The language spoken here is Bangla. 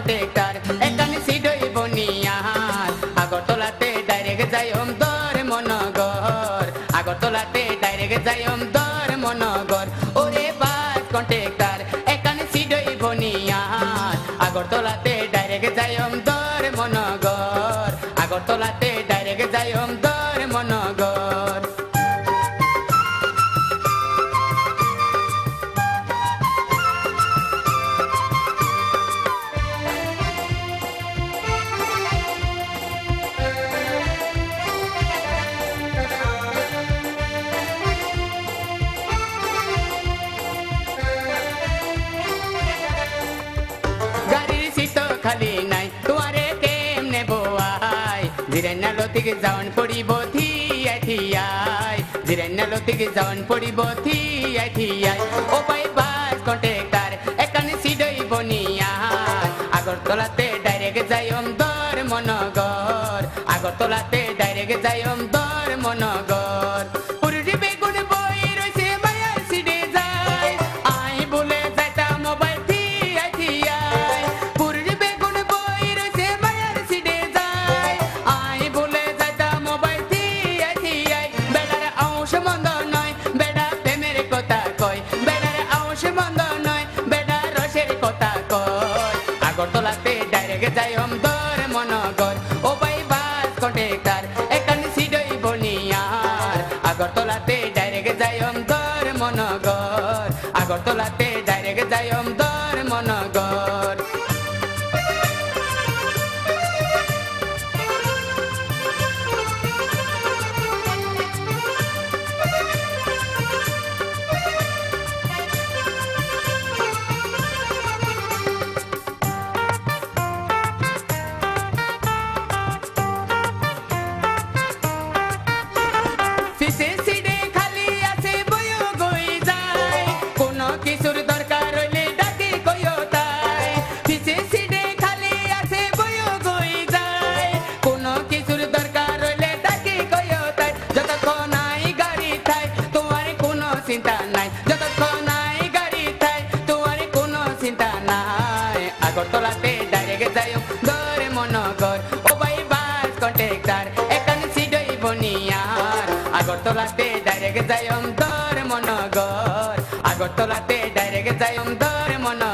কন্ট্রাক্টর এখানে সিডই বনিয়ার আগরতলাতে ডাইরেক্ট যাইম ধর্মনগর আগরতলাতে ডাইরেক্ট যাইম ধর্মনগর ওরে বাস কন্ট্রাক্টর এখানে সিডই বনিয়ার আগরতলাতে ডাইরেক্ট যাইম ধর্মনগর আগরতলাতে ডাইরেক্ট যাইম ধর্মনগর খালি নাই তোমারে কেমনে বোয়াই জিরেনালতিকে যাওন পড়িব থিয়াই থিয়াই জিরেনালতিকে যাওন পড়িব থিয়াই থিয়াই ও পাই বাস কন্ট্রাক্টর এখানে সিডই বনিয়ার আগরতলাতে ডাইরেক্ট যাইম ধর্মনগর আগরতলাতে ডাইরেক্ট যাইম ধর্মনগর পুরুষে বেগুন বই রইছে মায়ার সিডে যায় আই বলে যাইতা মোবাইল থিয়াই থিয়াই পুরুষে বেগুন বই রইছে মায়ার সিডে যায় আই বলে যাইতা মোবাইল থিয়াই থিয়াই বেড়ার অংশ মন্দ নয় বেড়া প্রেমের কথা কয় বেড়ার অংশ মন্দ নয় বেড়া রসের কথা কয় আগরতলাতে ডাইরেক্ট যাইম ধর্মনগর ও ভাই বাস কন্ট্রাক্টর এখানে সিডই বনিয়ার আগরতলাতে ডাইরেক্ট যাইম ধর্মনগর আগরতলাতে ডাইরেক্ট যাইম ধর্মনগর চিন্তা নাই যতক্ষণ নাই গাড়ি থাই তোমার কোনো চিন্তা নাই আগরতলাতে ডাইরেক্ট যাইম ধর্মনগর ও ভাই বাস কন্ট্রাক্টর এখানে সিডই বনিয়ার আগরতলাতে ডাইরেক্ট যাইম ধর্মনগর আগরতলাতে ডাইরেক্ট যাইম ধর্মনগর